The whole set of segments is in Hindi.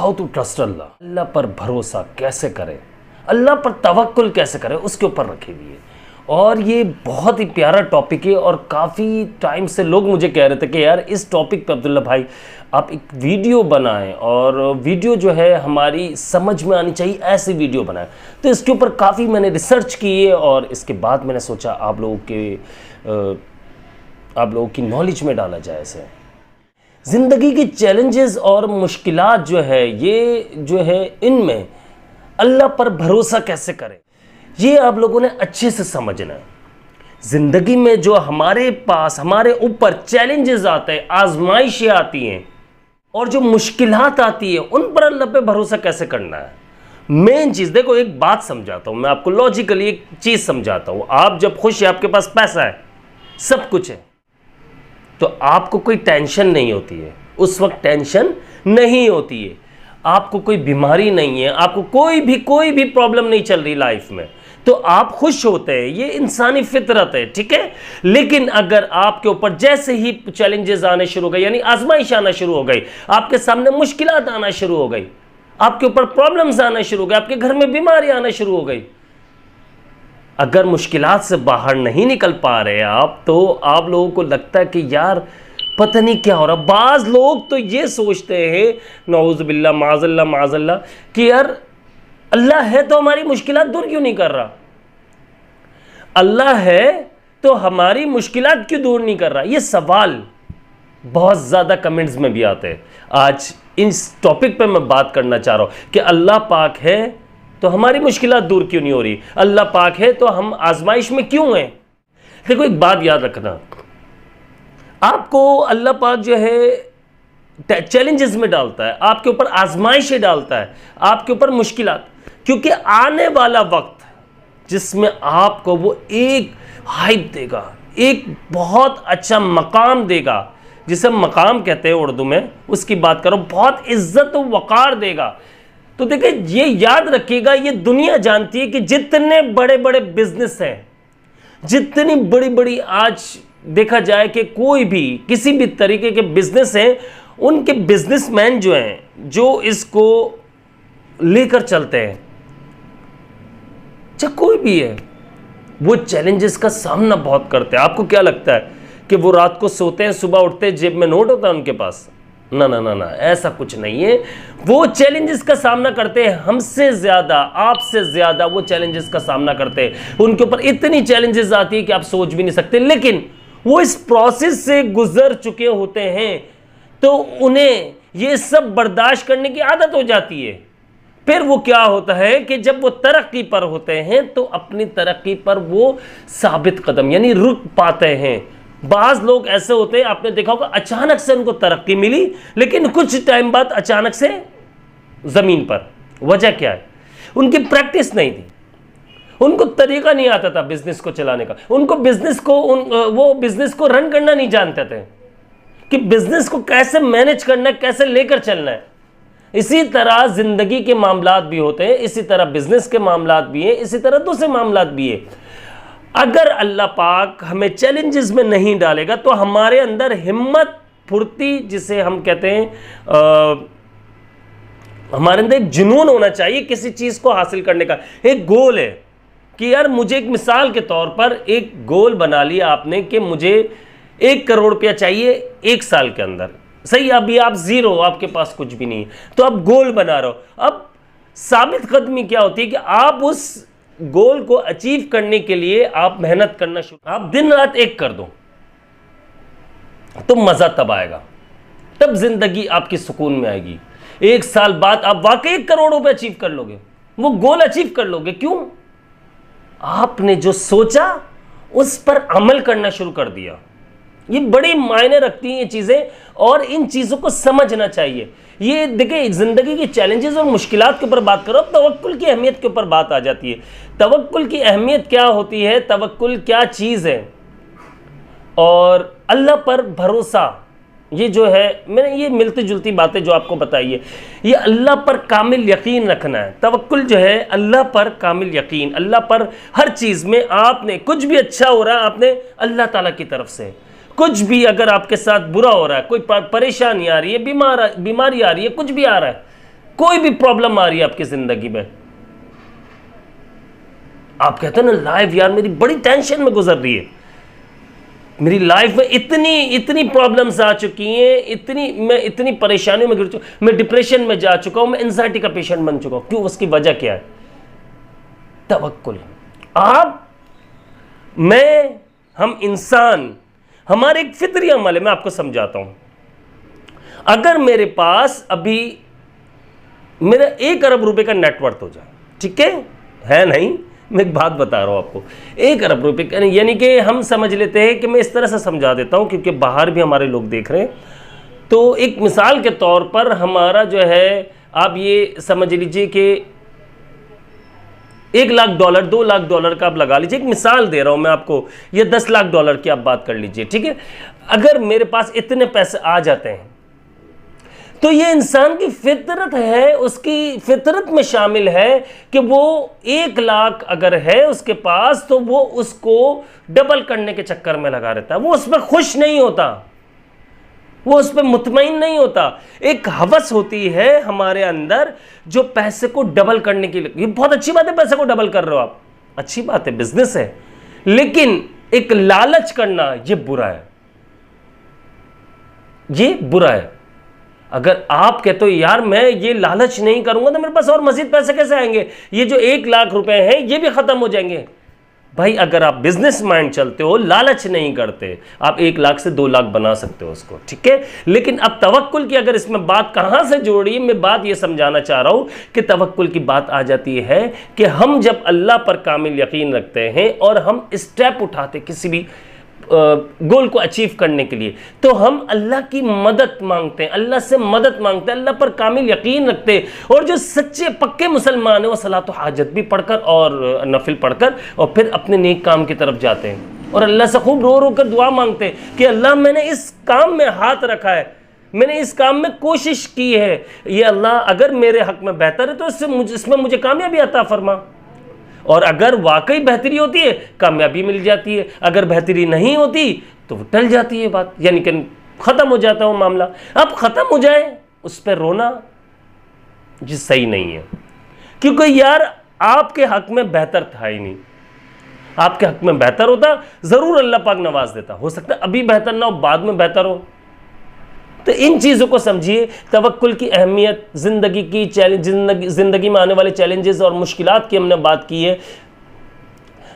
हाउ टू ट्रस्ट अल्लाह, अल्लाह पर भरोसा कैसे करें, अल्लाह पर तवक्कुल कैसे करें, उसके ऊपर रखी हुई है। और ये बहुत ही प्यारा टॉपिक है और काफ़ी टाइम से लोग मुझे कह रहे थे कि यार इस टॉपिक पे अब्दुल्ला भाई आप एक वीडियो बनाएं, और वीडियो जो है हमारी समझ में आनी चाहिए, ऐसी वीडियो बनाएं। तो इसके ऊपर काफ़ी मैंने रिसर्च की है और इसके बाद मैंने सोचा आप लोगों की नॉलेज में डाला जाए इसे। ज़िंदगी की चैलेंजेस और मुश्किलात जो है, ये जो है इनमें अल्लाह पर भरोसा कैसे करें, ये आप लोगों ने अच्छे से समझना है। ज़िंदगी में जो हमारे पास हमारे ऊपर चैलेंजेस आते हैं, आजमाइशें आती हैं और जो मुश्किलात आती है, उन पर अल्लाह पे भरोसा कैसे करना है। मेन चीज़ देखो, एक बात समझाता हूँ मैं आपको, लॉजिकली एक चीज़ समझाता हूँ। आप जब खुश है, आपके पास पैसा है, सब कुछ है, तो आपको कोई टेंशन नहीं होती है, उस वक्त टेंशन नहीं होती है, आपको कोई बीमारी नहीं है, आपको कोई भी प्रॉब्लम नहीं चल रही लाइफ में, तो आप खुश होते हैं, ये इंसानी फितरत है, ठीक है। लेकिन अगर आपके ऊपर जैसे ही चैलेंजेस आने शुरू हो गए, यानी आजमाइश आना शुरू हो गई, आपके सामने मुश्किलात आना शुरू हो गई, आपके ऊपर प्रॉब्लम्स आना शुरू हो गए, आपके घर में बीमारी आना शुरू हो गई, अगर मुश्किलात से बाहर नहीं निकल पा रहे आप, तो आप लोगों को लगता है कि यार पता नहीं क्या हो रहा। बाज लोग तो ये सोचते हैं, नऊज़ुबिल्लाह माज़ल्ला, कि यार अल्लाह है तो हमारी मुश्किलात दूर क्यों नहीं कर रहा, अल्लाह है तो हमारी मुश्किलात क्यों दूर नहीं कर रहा। ये सवाल बहुत ज़्यादा कमेंट्स में भी आते हैं। आज इस टॉपिक पे मैं बात करना चाह रहा हूँ कि अल्लाह पाक है तो हमारी मुश्किलात दूर क्यों नहीं हो रही, अल्लाह पाक है तो हम आजमाइश में क्यों हैं। देखो एक बात याद रखना, आपको अल्लाह पाक जो है चैलेंजेस में डालता है, आपके ऊपर आजमाइशें डालता है, आपके ऊपर मुश्किलात, क्योंकि आने वाला वक्त जिसमें आपको वो एक हाइप देगा, एक बहुत अच्छा मकाम देगा, जिसे हम मकाम कहते हैं उर्दू में, उसकी बात करो, बहुत इज्जत व वक़ार देगा। तो देखिए ये याद रखिएगा, ये दुनिया जानती है कि जितने बड़े बड़े बिजनेस हैं, जितनी बड़ी बड़ी आज देखा जाए कि कोई भी किसी भी तरीके के बिजनेस हैं, उनके बिजनेसमैन जो हैं, जो इसको लेकर चलते हैं, चाहे कोई भी है, वो चैलेंजेस का सामना बहुत करते हैं। आपको क्या लगता है कि वो रात को सोते हैं, सुबह उठते हैं, जेब में नोट होता है उनके पास? ना ना ना ना, ऐसा कुछ नहीं है। वो चैलेंजेस का सामना करते हैं, हमसे ज़्यादा, आपसे ज़्यादा वो चैलेंजेस का सामना करते हैं। उनके ऊपर इतनी चैलेंजेस आती है कि आप सोच भी नहीं सकते, लेकिन वो इस प्रोसेस से गुजर चुके होते हैं, तो उन्हें ये सब बर्दाश्त करने की आदत हो जाती है। फिर वो क्या होता है कि जब वो तरक्की पर होते हैं, तो अपनी तरक्की पर वो साबित कदम यानी रुक पाते हैं। बाज़ लोग ऐसे होते हैं, आपने देखा होगा, अचानक से उनको तरक्की मिली, लेकिन कुछ टाइम बाद अचानक से ज़मीन पर। वजह क्या है? उनकी प्रैक्टिस नहीं थी, उनको तरीका नहीं आता था बिजनेस को चलाने का, उनको वो बिजनेस को रन करना नहीं जानते थे कि बिजनेस को कैसे मैनेज करना है, कैसे लेकर चलना है। इसी तरह ज़िंदगी के मामलात भी होते हैं, इसी तरह बिजनेस के मामलात भी हैं, इसी तरह दूसरे मामलात भी है। अगर अल्लाह पाक हमें चैलेंजेस में नहीं डालेगा, तो हमारे अंदर हिम्मत, फुर्ती, जिसे हम कहते हैं, हमारे अंदर एक जुनून होना चाहिए किसी चीज़ को हासिल करने का। एक गोल है कि यार मुझे, एक मिसाल के तौर पर एक गोल बना लिया आपने कि मुझे 1 करोड़ रुपया चाहिए 1 साल के अंदर। सही, अभी आप ज़ीरो, आपके पास कुछ भी नहीं है, तो आप गोल बना रहे हो। अब साबित कदमी क्या होती है कि आप उस गोल को अचीव करने के लिए आप मेहनत करना शुरू, आप दिन रात एक कर दो, तो मज़ा तब आएगा, तब ज़िंदगी आपकी सुकून में आएगी। 1 साल बाद आप वाकई 1 करोड़ रुपए अचीव कर लोगे, वो गोल अचीव कर लोगे। क्यों? आपने जो सोचा उस पर अमल करना शुरू कर दिया। ये बड़ी मायने रखती हैं ये चीज़ें, और इन चीज़ों को समझना चाहिए। ये देखिए, ज़िंदगी के चैलेंजेस और मुश्किलात के ऊपर बात करो, तवक्कुल की अहमियत के ऊपर बात आ जाती है। तवक्कुल की अहमियत क्या होती है, तवक्कुल क्या चीज़ है, और अल्लाह पर भरोसा, ये जो है, मैंने ये मिलती जुलती बातें जो आपको बताई है, ये अल्लाह पर कामिल यकीन रखना है। तवक्कुल जो है, अल्लाह पर कामिल यकीन, अल्लाह पर हर चीज़ में। आपने कुछ भी अच्छा हो रहा है, आपने अल्लाह ताला की तरफ से, कुछ भी अगर आपके साथ बुरा हो रहा है, कोई परेशानी आ रही है, बीमारी आ रही है, कुछ भी आ रहा है, कोई भी प्रॉब्लम आ रही है आपकी जिंदगी में, आप कहते हैं ना लाइफ यार मेरी बड़ी टेंशन में गुजर रही है, मेरी लाइफ में इतनी प्रॉब्लम्स आ चुकी हैं, मैं इतनी परेशानियों में गिर चुका, मैं डिप्रेशन में जा चुका हूं, मैं एंजाइटी का पेशेंट बन चुका हूं। क्यों? उसकी वजह क्या है? तवक्कुल। हम इंसान, हमारे एक फितरी अमल है, मैं आपको समझाता हूं। अगर मेरे पास अभी मेरा 1 अरब रुपए का नेटवर्थ हो जाए, ठीक है नहीं, मैं एक बात बता रहा हूं आपको, 1 अरब रुपए, यानी कि हम समझ लेते हैं कि मैं इस तरह से समझा देता हूं क्योंकि बाहर भी हमारे लोग देख रहे हैं। तो एक मिसाल के तौर पर हमारा जो है, आप ये समझ लीजिए कि $1 लाख, $2 लाख का आप लगा लीजिए, एक मिसाल दे रहा हूं मैं आपको, या $10 लाख की आप बात कर लीजिए, ठीक है। अगर मेरे पास इतने पैसे आ जाते हैं तो ये इंसान की फितरत है, उसकी फितरत में शामिल है कि वो 1 लाख अगर है उसके पास तो वो उसको डबल करने के चक्कर में लगा रहता है, वो उस पर खुश नहीं होता, वो उस पर मुतमईन नहीं होता। एक हवस होती है हमारे अंदर जो पैसे को डबल करने के लिए, ये बहुत अच्छी बात है, पैसे को डबल कर रहे हो आप, अच्छी बात है, बिजनेस है, लेकिन एक लालच करना ये बुरा है, ये बुरा है। अगर आप कहते हो यार मैं ये लालच नहीं करूंगा तो मेरे पास और मजीद पैसे कैसे आएंगे, ये जो 1 लाख रुपए हैं ये भी खत्म हो जाएंगे। भाई अगर आप बिजनेस माइंड चलते हो, लालच नहीं करते, आप 1 लाख से 2 लाख बना सकते हो उसको, ठीक है। लेकिन अब तवक्कुल की अगर इसमें बात कहां से जोड़ी, मैं बात ये समझाना चाह रहा हूं कि तवक्कुल की बात आ जाती है कि हम जब अल्लाह पर कामिल यकीन रखते हैं और हम स्टेप उठाते किसी भी गोल को अचीव करने के लिए, तो हम अल्लाह की मदद मांगते हैं, अल्लाह से मदद मांगते हैं, अल्लाह पर कामिल यकीन रखते हैं। और जो सच्चे पक्के मुसलमान हैं वो सलात हाजत भी पढ़कर और नफिल पढ़कर और फिर अपने नेक काम की तरफ जाते हैं और अल्लाह से खूब रो रो कर दुआ मांगते हैं कि अल्लाह मैंने इस काम में हाथ रखा है, मैंने इस काम में कोशिश की है, ये अल्लाह अगर मेरे हक में बेहतर है तो इसमें मुझे कामयाबी अता फरमा। और अगर वाकई बेहतरी होती है कामयाबी मिल जाती है, अगर बेहतरी नहीं होती तो वो टल जाती है बात, यानी कि ख़त्म हो जाता है वो मामला। अब ख़त्म हो जाए उस पर रोना जी सही नहीं है, क्योंकि यार आपके हक में बेहतर था ही नहीं, आपके हक में बेहतर होता ज़रूर अल्लाह पाक नवाज देता, हो सकता है अभी बेहतर ना हो बाद में बेहतर हो। तो इन चीज़ों को समझिए, तवक्कुल की अहमियत, ज़िंदगी की ज़िंदगी में आने वाले चैलेंजेस और मुश्किलात की हमने बात की है।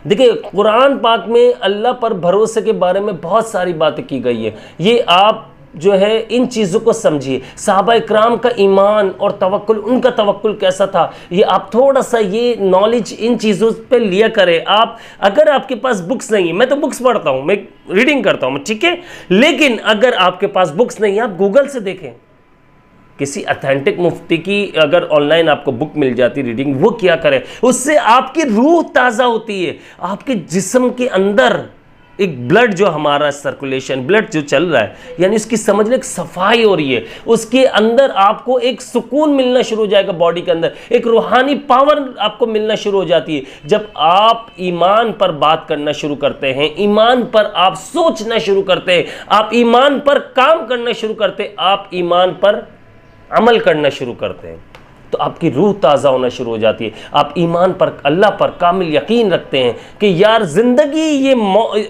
देखिए कुरान पाक में अल्लाह पर भरोसे के बारे में बहुत सारी बातें की गई है, ये आप जो है इन चीज़ों को समझिए। सहाबा इकराम का ईमान और तवक्कुल, उनका तवक्कुल कैसा था, ये आप थोड़ा सा ये नॉलेज इन चीज़ों पे लिया करें। आप अगर आपके पास बुक्स नहीं है, मैं तो बुक्स पढ़ता हूँ, मैं रीडिंग करता हूँ, ठीक है, लेकिन अगर आपके पास बुक्स नहीं है आप गूगल से देखें, किसी अथेंटिक मुफ्ती की अगर ऑनलाइन आपको बुक मिल जाती रीडिंग, वो क्या करें, उससे आपकी रूह ताज़ा होती है, आपके जिस्म के अंदर एक ब्लड जो हमारा सर्कुलेशन, ब्लड जो चल रहा है, यानी इसकी समझ लो एक सफाई हो रही है, उसके अंदर आपको एक सुकून मिलना शुरू हो जाएगा, बॉडी के अंदर एक रूहानी पावर आपको मिलना शुरू हो जाती है। जब आप ईमान पर बात करना शुरू करते हैं, ईमान पर आप सोचना शुरू करते हैं, आप ईमान पर काम करना शुरू करते हैं, आप ईमान पर अमल करना शुरू करते हैं, तो आपकी रूह ताज़ा होना शुरू हो जाती है। आप ईमान पर, अल्लाह पर कामिल यकीन रखते हैं कि यार ज़िंदगी ये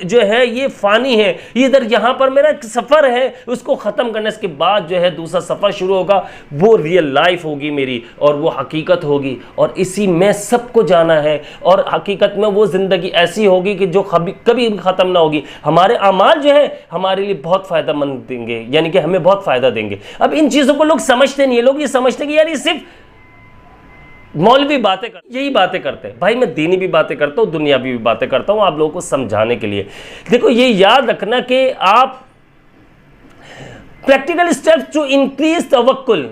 जो है ये फ़ानी है, ये इधर यहाँ पर मेरा एक सफ़र है, उसको ख़त्म करने के बाद जो है दूसरा सफ़र शुरू होगा, वो रियल लाइफ होगी मेरी और वो हकीकत होगी और इसी में सबको जाना है। और हकीकत में वो ज़िंदगी ऐसी होगी कि जो कभी ख़त्म ना होगी। हमारे अमाल जो है हमारे लिए बहुत फ़ायदेमंद देंगे, यानी कि हमें बहुत फ़ायदा देंगे। अब इन चीज़ों को लोग समझते नहीं है, लोग ये समझते कि यार ये सिर्फ मौलवी बातें यही बातें करते हैं। भाई मैं दीनी भी बातें करता हूँ, दुनियावी भी बातें करता हूँ, आप लोगों को समझाने के लिए। देखो ये याद रखना कि आप प्रैक्टिकल स्टेप्स टू इंक्रीज तवक्कुल,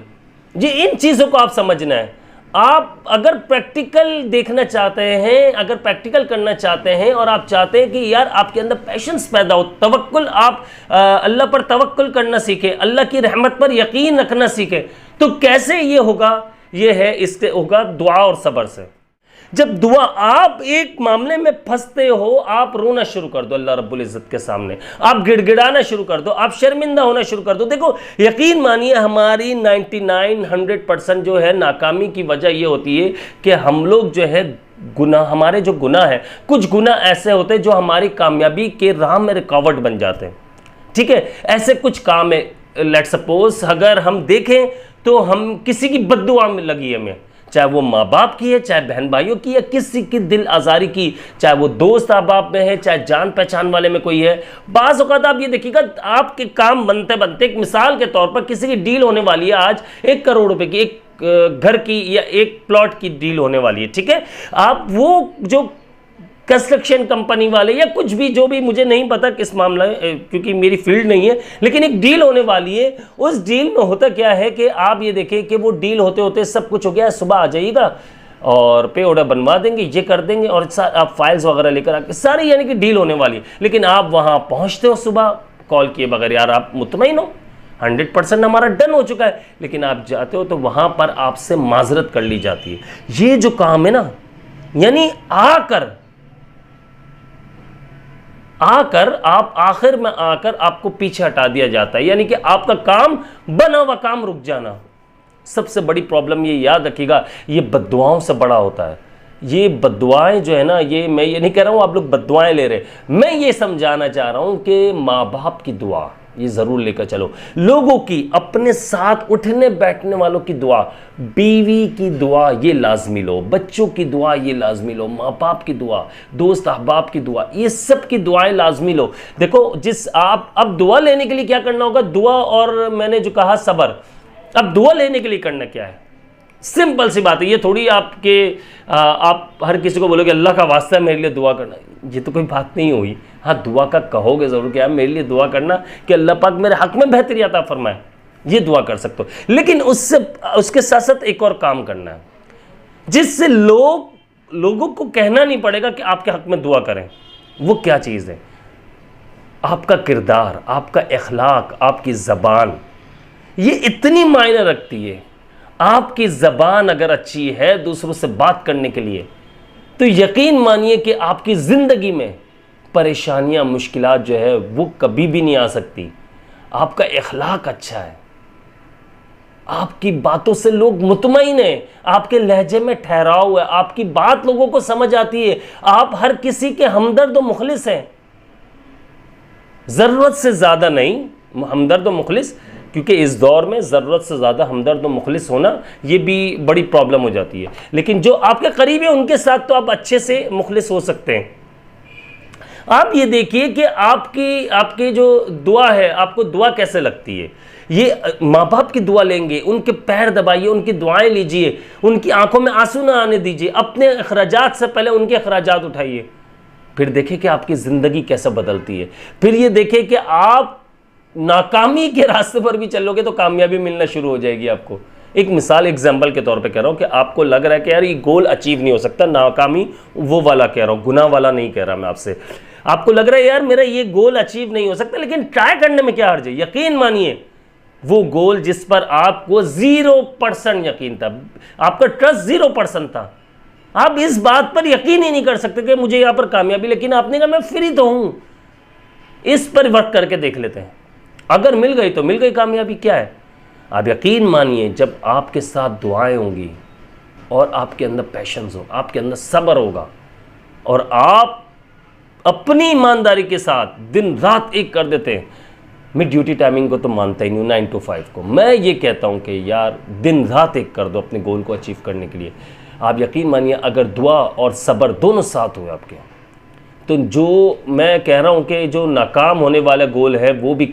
ये इन चीज़ों को आप समझना है। आप अगर प्रैक्टिकल देखना चाहते हैं, अगर प्रैक्टिकल करना चाहते हैं और आप चाहते हैं कि यार आपके अंदर पैशंस पैदा हो, तवक्कुल, आप अल्लाह पर तवक्कुल करना सीखें, अल्लाह की रहमत पर यकीन रखना सीखें, तो कैसे ये होगा? ये है, इससे होगा दुआ और सब्र से। जब दुआ, आप एक मामले में फंसते हो, आप रोना शुरू कर दो अल्लाह रब्बुल इज़्ज़त के सामने, आप गिड़गिड़ाना शुरू कर दो, आप शर्मिंदा होना शुरू कर दो। देखो यकीन मानिए हमारी 99-100% जो है नाकामी की वजह ये होती है कि हम लोग जो है गुनाह, हमारे जो गुनाह है, कुछ गुनाह ऐसे होते हैं जो हमारी कामयाबी के राह में रुकावट बन जाते हैं। ठीक है, ऐसे कुछ काम है, लेट सपोज अगर हम देखें तो हम किसी की बद्दुआ में लगी हमें, चाहे वो माँ बाप की है, चाहे बहन भाइयों की है, किसी की दिल आज़ारी की, चाहे वो दोस्त अहबाब में है, चाहे जान पहचान वाले में कोई है। बाज़ औक़ात आप ये देखिएगा आपके काम बनते बनते, एक मिसाल के तौर पर किसी की डील होने वाली है आज 1 करोड़ रुपए की, एक घर की या एक प्लॉट की डील होने वाली है। ठीक है, आप वो जो कंस्ट्रक्शन कंपनी वाले या कुछ भी, जो भी, मुझे नहीं पता किस मामला है क्योंकि मेरी फील्ड नहीं है, लेकिन एक डील होने वाली है। उस डील में होता क्या है कि आप ये देखें कि वो डील होते होते सब कुछ हो गया, सुबह आ जाइएगा और पे ऑर्डर बनवा देंगे, ये कर देंगे, और आप फाइल्स वगैरह लेकर आके सारी, यानी कि डील होने वाली है। लेकिन आप वहाँ पहुँचते हो सुबह कॉल किए बगैर, यार आप मुतमईन हो 100% हमारा डन हो चुका है, लेकिन आप जाते हो तो वहाँ पर आपसे माजरत कर ली जाती है। ये जो काम है ना, यानी आकर आप आखिर में आकर आपको पीछे हटा दिया जाता है, यानी कि आपका काम, बना हुआ काम रुक जाना। सबसे बड़ी प्रॉब्लम ये याद रखिएगा, ये बद्दुआओं से बड़ा होता है। ये बद्दुआएं जो है ना, ये मैं ये नहीं कह रहा हूँ आप लोग बद्दुआएं ले रहे, मैं ये समझाना चाह रहा हूँ कि माँ बाप की दुआ ये ज़रूर लेकर चलो, लोगों की, अपने साथ उठने बैठने वालों की दुआ, बीवी की दुआ ये लाजमी लो, बच्चों की दुआ ये लाजमी लो, माँ बाप की दुआ, दोस्त अहबाब की दुआ, ये सब की दुआएं लाजमी लो। देखो जिस आप अब दुआ लेने के लिए क्या करना होगा, दुआ और मैंने जो कहा सबर, अब दुआ लेने के लिए करना क्या है, सिंपल सी बात है। ये थोड़ी आप हर किसी को बोलोगे अल्लाह का वास्ता है मेरे लिए दुआ करना, ये तो कोई बात नहीं हुई। हाँ, दुआ का कहोगे ज़रूर, क्या मेरे लिए दुआ करना कि अल्लाह पाक मेरे हक में बेहतरी अता फरमाए, ये दुआ कर सकते हो। लेकिन उसके साथ साथ एक और काम करना है जिससे लोगों को कहना नहीं पड़ेगा कि आपके हक में दुआ करें। वो क्या चीज़ है? आपका किरदार, आपका अखलाक, आपकी ज़बान, ये इतनी मायने रखती है। आपकी ज़बान अगर अच्छी है दूसरों से बात करने के लिए, तो यकीन मानिए कि आपकी ज़िंदगी में परेशानियां, मुश्किलात जो है वो कभी भी नहीं आ सकती। आपका अखलाक अच्छा है, आपकी बातों से लोग मुतमईन हैं, आपके लहजे में ठहराव है, आपकी बात लोगों को समझ आती है, आप हर किसी के हमदर्द और मुखलिस हैं। ज़रूरत से ज़्यादा नहीं, हमदर्द और मुखलिस, क्योंकि इस दौर में ज़रूरत से ज़्यादा हमदर्द और मुखलिस होना ये भी बड़ी प्रॉब्लम हो जाती है। लेकिन जो आपके करीब है उनके साथ तो आप अच्छे से मुखलिस हो सकते हैं। आप ये देखिए कि आपकी जो दुआ है, आपको दुआ कैसे लगती है। ये माँ बाप की दुआ लेंगे, उनके पैर दबाइए, उनकी दुआएं लीजिए, उनकी आंखों में आंसू ना आने दीजिए, अपने अखराजात से पहले उनके अखराजात उठाइए, फिर देखिए कि आपकी ज़िंदगी कैसे बदलती है। फिर ये देखिए कि आप नाकामी के रास्ते पर भी चलोगे तो कामयाबी मिलना शुरू हो जाएगी आपको। एक मिसाल, एग्जाम्पल के तौर पे कह रहा हूँ कि आपको लग रहा है कि यार ये गोल अचीव नहीं हो सकता, नाकामी वो वाला कह रहा हूँ, गुनाह वाला नहीं कह रहा मैं आपसे। आपको लग रहा है यार मेरा ये गोल अचीव नहीं हो सकता, लेकिन ट्राई करने में क्या हर्ज है। यकीन मानिए वो गोल जिस पर आपको 0% यकीन था, आपका ट्रस्ट 0% था, आप इस बात पर यकीन ही नहीं कर सकते कि मुझे यहाँ पर कामयाबी, लेकिन आपने कहा मैं फ्री तो हूँ, इस पर वर्क करके देख लेते हैं, अगर मिल गई तो मिल गई कामयाबी। क्या है, आप यकीन मानिए जब आपके साथ दुआएं होंगी और आपके अंदर पैशंस हो, आपके अंदर सब्र होगा और आप अपनी ईमानदारी के साथ दिन रात एक कर देते हैं। मैं ड्यूटी टाइमिंग को तो मानता ही नहीं हूँ, 9 to 5 को। मैं ये कहता हूँ कि यार दिन रात एक कर दो अपने गोल को अचीव करने के लिए। आप यकीन मानिए अगर दुआ और सब्र दोनों साथ हुए आपके, तो जो मैं कह रहा हूँ कि जो नाकाम होने वाला गोल है वो भी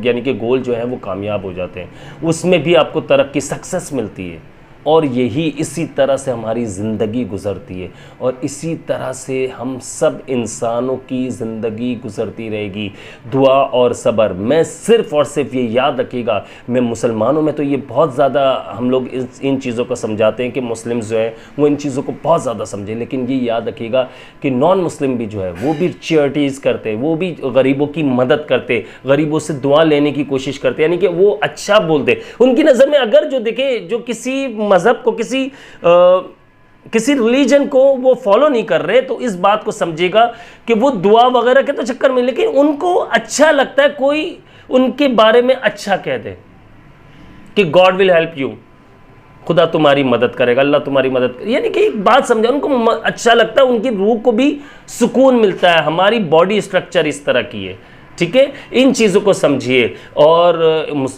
यानी कि गोल जो है वो कामयाब हो जाते हैं, उसमें भी आपको तरक्की, सक्सेस मिलती है। और यही इसी तरह से हमारी ज़िंदगी गुज़रती है और इसी तरह से हम सब इंसानों की ज़िंदगी गुज़रती रहेगी, दुआ और सब्र। मैं सिर्फ़ और सिर्फ ये याद रखिएगा, मैं मुसलमानों में तो ये बहुत ज़्यादा हम लोग इन चीज़ों को समझाते हैं कि मुस्लिम जो है वो इन चीज़ों को बहुत ज़्यादा समझें, लेकिन ये याद रखिएगा कि नॉन मुस्लिम भी जो है वो भी चैरिटीज़ करते, वो भी गरीबों की मदद करते, गरीबों से दुआ लेने की कोशिश करते, यानी कि वो अच्छा बोलते। उनकी नज़र में अगर जो देखे, जो किसी मज़हब को, किसी किसी रिलीजन को वो फॉलो नहीं कर रहे, तो इस बात को समझिएगा कि वो दुआ वगैरह के तो चक्कर में, लेकिन उनको अच्छा लगता है कोई उनके बारे में अच्छा कह दे कि गॉड विल हेल्प यू, खुदा तुम्हारी मदद करेगा, अल्लाह तुम्हारी मदद करेगा। यानी कि एक बात समझा, उनको अच्छा लगता है, उनकी रूह को भी सुकून मिलता है। हमारी बॉडी स्ट्रक्चर इस तरह की है, ठीक है। इन चीज़ों को समझिए, और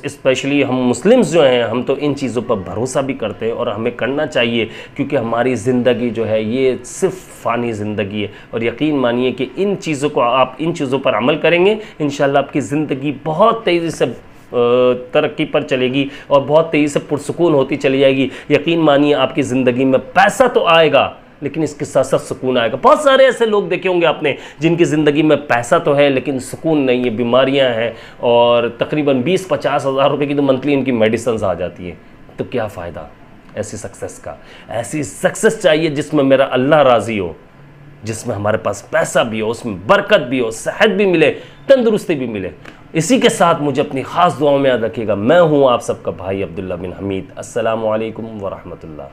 स्पेशली हम मुस्लिम्स जो हैं, हम तो इन चीज़ों पर भरोसा भी करते हैं और हमें करना चाहिए, क्योंकि हमारी ज़िंदगी जो है ये सिर्फ फ़ानी ज़िंदगी है। और यकीन मानिए कि इन चीज़ों को आप इन चीज़ों पर अमल करेंगे, इंशाल्लाह आपकी ज़िंदगी बहुत तेज़ी से तरक्की पर चलेगी और बहुत तेज़ी से पुरसुकून होती चली जाएगी। यकीन मानिए आपकी ज़िंदगी में पैसा तो आएगा, लेकिन इसके साथ साथ सुकून आएगा। बहुत सारे ऐसे लोग देखे होंगे आपने जिनकी ज़िंदगी में पैसा तो है लेकिन सुकून नहीं है, बीमारियां हैं, और तकरीबन 20-50 हज़ार रुपये की तो मंथली इनकी मेडिसिन आ जाती है। तो क्या फ़ायदा ऐसी सक्सेस का? ऐसी सक्सेस चाहिए जिसमें मेरा अल्लाह राज़ी हो, जिसमें हमारे पास पैसा भी हो, उसमें बरकत भी हो, सेहत भी मिले, तंदुरुस्ती भी मिले। इसी के साथ मुझे अपनी ख़ास दुआओं में याद रखिएगा। मैं हूँ आप सबका भाई अब्दुल्ला बिन हमीद। अस्सलामु अलैकुम व रहमतुल्लाह।